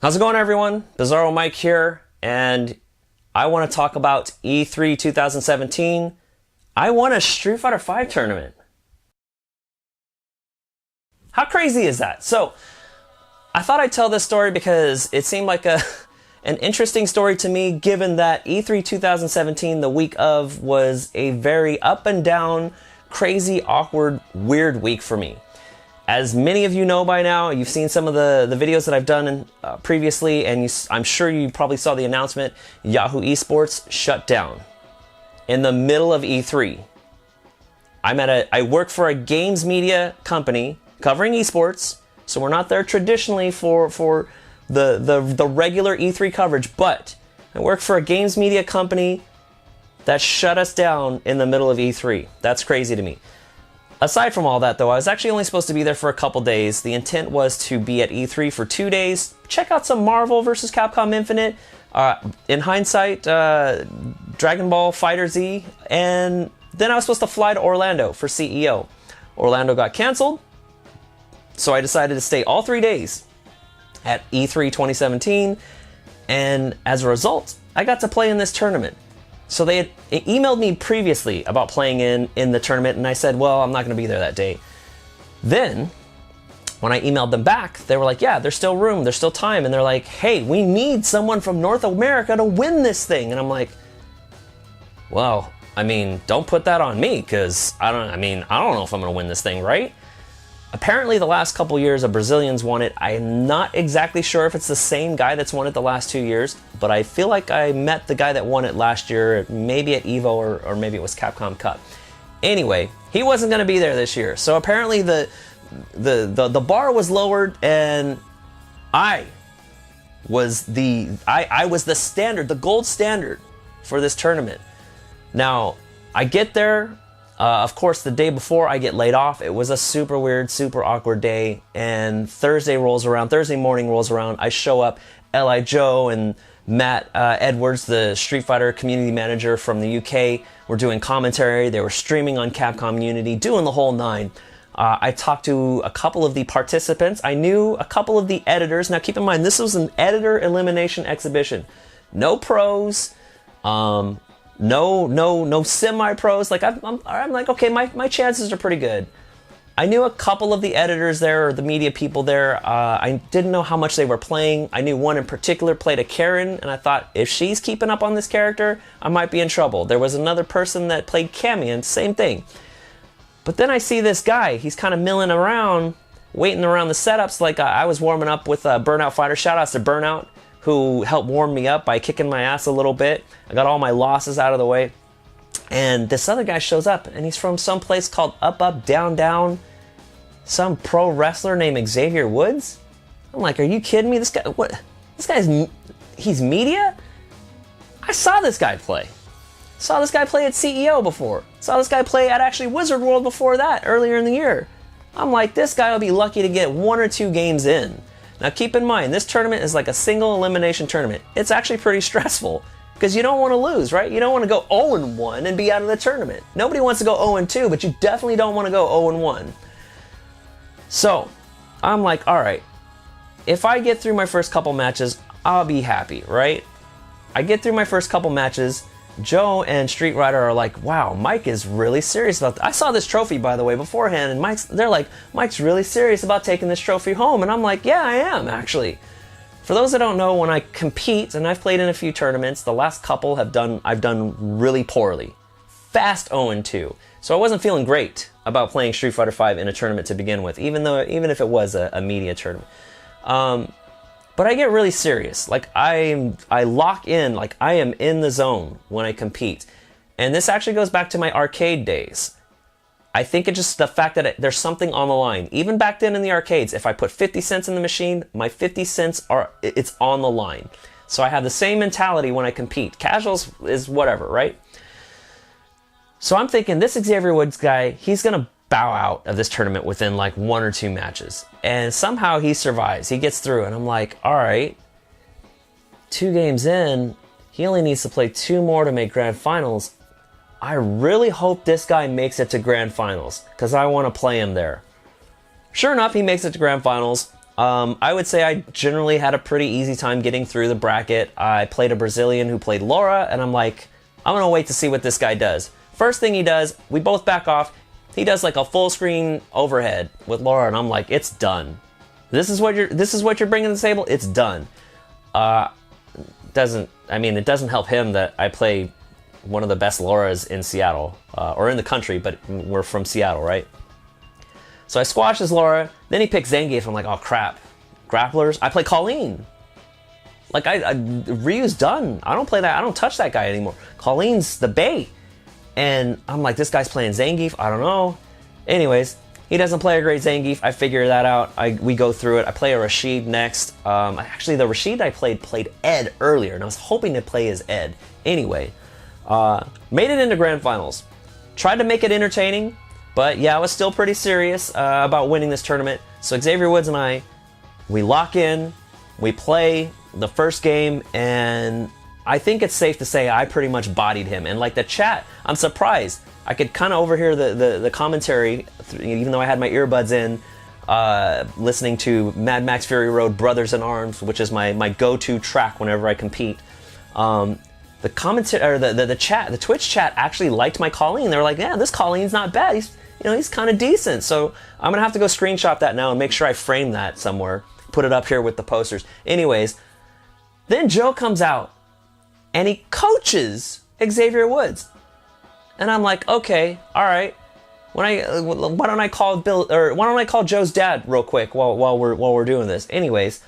How's it going, everyone? Bizarro Mike here, and I want to talk about E3 2017. I won a Street Fighter V tournament. How crazy is that? So, I thought I'd tell this story because it seemed like an interesting story to me, given that E3 2017, the week of, was a very up and down, crazy, awkward, weird week for me. As many of you know by now, you've seen some of the videos that I've done previously, and I'm sure you probably saw the announcement, Yahoo Esports shut down in the middle of E3. I work for a games media company covering esports, so we're not there traditionally for the regular E3 coverage, but I work for a games media company that shut us down in the middle of E3. That's crazy to me. Aside from all that, though, I was actually only supposed to be there for a couple days. The intent was to be at E3 for 2 days, check out some Marvel vs. Capcom Infinite, in hindsight, Dragon Ball FighterZ, and then I was supposed to fly to Orlando for CEO. Orlando got canceled, so I decided to stay all 3 days at E3 2017, and as a result, I got to play in this tournament. So they had emailed me previously about playing in the tournament, and I said, well, I'm not going to be there that day. Then, when I emailed them back, they were like, yeah, there's still room, there's still time, and they're like, hey, we need someone from North America to win this thing. And I'm like, well, I mean, don't put that on me, because I don't know if I'm going to win this thing, right? Apparently, the last couple years, a Brazilian's won it. I'm not exactly sure if it's the same guy that's won it the last 2 years, but I feel like I met the guy that won it last year, maybe at EVO or maybe it was Capcom Cup. Anyway, he wasn't going to be there this year, so apparently the bar was lowered, and I was the standard, the gold standard for this tournament. Now, I get there. Of course, the day before I get laid off, it was a super weird, super awkward day, and Thursday morning rolls around, I show up, L.I. Joe and Matt Edwards, the Street Fighter community manager from the UK, were doing commentary. They were streaming on Capcom Unity, doing the whole nine. I talked to a couple of the participants. I knew a couple of the editors. Now keep in mind, this was an editor elimination exhibition. No pros, no semi-pros. Like I'm like, okay, my chances are pretty good. I knew a couple of the editors there, or the media people there. I didn't know how much they were playing. I knew one in particular played a Karen, and I thought, if she's keeping up on this character, I might be in trouble. There was another person that played Cammy, and same thing. But then I see this guy. He's kind of milling around, waiting around the setups. Like I was warming up with Burnout Fighter. Shout-outs to Burnout, who helped warm me up by kicking my ass a little bit. I got all my losses out of the way. And this other guy shows up, and he's from some place called UpUpDownDown. Some pro wrestler named Xavier Woods. I'm like, are you kidding me? This guy, what? This guy's, he's media? I saw this guy play. Saw this guy play at CEO before. Saw this guy play at actually Wizard World before that, earlier in the year. I'm like, this guy will be lucky to get 1 or 2 games in. Now keep in mind, this tournament is like a single elimination tournament. It's actually pretty stressful, because you don't want to lose, right? You don't want to go 0-1 and be out of the tournament. Nobody wants to go 0-2, but you definitely don't want to go 0-1. So, I'm like, alright, if I get through my first couple matches, I'll be happy, right? I get through my first couple matches, Joe and Street Fighter are like, wow, Mike is really serious about that. I saw this trophy, by the way, beforehand, and they're like, Mike's really serious about taking this trophy home, and I'm like, yeah, I am, actually. For those that don't know, when I compete, and I've played in a few tournaments, the last couple I've done really poorly. Fast 0-2. So I wasn't feeling great about playing Street Fighter V in a tournament to begin with, even if it was a media tournament. But I get really serious. Like I lock in, like I am in the zone when I compete. And this actually goes back to my arcade days. I think it's just the fact that there's something on the line. Even back then in the arcades, if I put 50 cents in the machine, my 50 cents it's on the line. So I have the same mentality when I compete. Casuals is whatever, right? So I'm thinking, this Xavier Woods guy, he's gonna bow out of this tournament within like 1 or 2 matches. And somehow he survives, he gets through, and I'm like, all right, 2 games in, he only needs to play 2 more to make grand finals. I really hope this guy makes it to grand finals, because I want to play him there. Sure enough, he makes it to grand finals. I would say I generally had a pretty easy time getting through the bracket. I played a Brazilian who played Laura, and I'm like, I'm gonna wait to see what this guy does. First thing he does, we both back off. He does like a full screen overhead with Laura, and I'm like, it's done. This is what you're bringing to the table. It's done. It doesn't help him that I play one of the best Lauras in Seattle, or in the country, but we're from Seattle, right? So I squash his Laura, then he picks Zangief. I'm like, oh crap, grapplers. I play Colleen. Like Ryu's done. I don't play that. I don't touch that guy anymore. Colleen's the bait. And I'm like, this guy's playing Zangief. I don't know. Anyways, he doesn't play a great Zangief. I figure that out. We go through it. I play a Rashid next. Actually, the Rashid I played Ed earlier, and I was hoping to play as Ed. Anyway, made it into Grand Finals. Tried to make it entertaining. But yeah, I was still pretty serious about winning this tournament. So Xavier Woods and I, we lock in, we play the first game, and I think it's safe to say I pretty much bodied him. And like the chat, I'm surprised. I could kind of overhear the commentary, even though I had my earbuds in, listening to Mad Max Fury Road Brothers in Arms, which is my go-to track whenever I compete. The commentary, or the chat, the Twitch chat actually liked my Colleen. They were like, yeah, this Colleen's not bad. He's kind of decent. So I'm gonna have to go screenshot that now and make sure I frame that somewhere. Put it up here with the posters. Anyways, then Joe comes out and he coaches Xavier Woods. And I'm like, okay, all right. Why don't I call Joe's dad real quick while we're doing this? Anyways,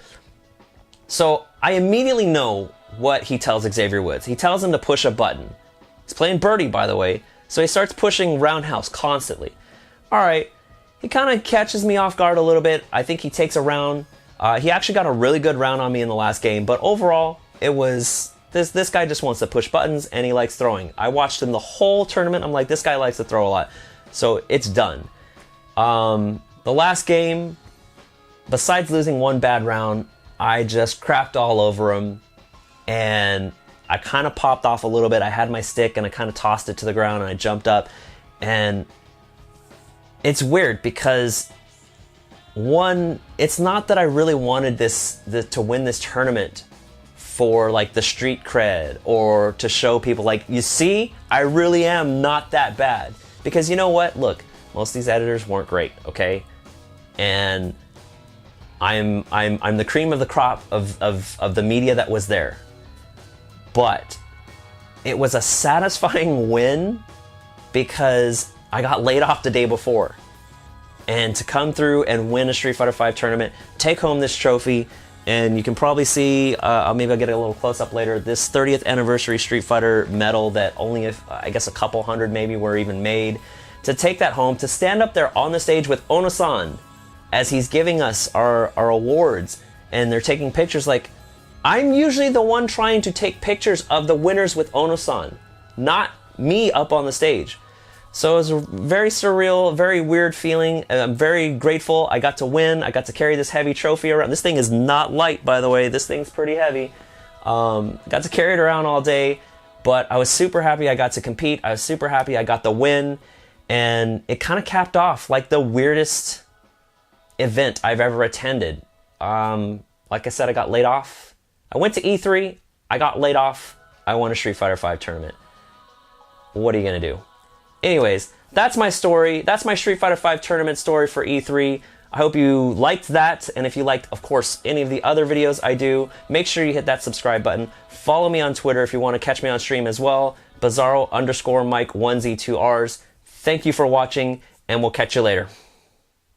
so I immediately know what he tells Xavier Woods. He tells him to push a button. He's playing birdie, by the way, so he starts pushing roundhouse constantly. All right, he kind of catches me off guard a little bit. I think he takes a round. He actually got a really good round on me in the last game, but overall, it was this guy just wants to push buttons and he likes throwing. I watched him the whole tournament. I'm like, this guy likes to throw a lot, so it's done. The last game, besides losing one bad round, I just crapped all over him. And I kind of popped off a little bit. I had my stick and I kind of tossed it to the ground and I jumped up. And it's weird because, one, it's not that I really wanted to win this tournament for like the street cred or to show people like, you see, I really am not that bad. Because you know what? Look, most of these editors weren't great, okay? And I'm the cream of the crop of the media that was there. But it was a satisfying win because I got laid off the day before. And to come through and win a Street Fighter V tournament, take home this trophy, and you can probably see, maybe I'll get a little close up later, this 30th anniversary Street Fighter medal that only, I guess a couple hundred maybe were even made. To take that home, to stand up there on the stage with Ono-san as he's giving us our awards, and they're taking pictures. Like, I'm usually the one trying to take pictures of the winners with Ono-san, not me up on the stage. So it was a very surreal, very weird feeling. I'm very grateful I got to win. I got to carry this heavy trophy around. This thing is not light, by the way. This thing's pretty heavy. Got to carry it around all day, but I was super happy I got to compete. I was super happy I got the win, and it kind of capped off like the weirdest event I've ever attended. Like I said, I got laid off. I went to E3, I got laid off, I won a Street Fighter V tournament. What are you gonna do? Anyways, that's my story. That's my Street Fighter V tournament story for E3. I hope you liked that, and if you liked, of course, any of the other videos I do, make sure you hit that subscribe button. Follow me on Twitter if you want to catch me on stream as well. Bizarro_Mike 1Z2Rs. Thank you for watching, and we'll catch you later.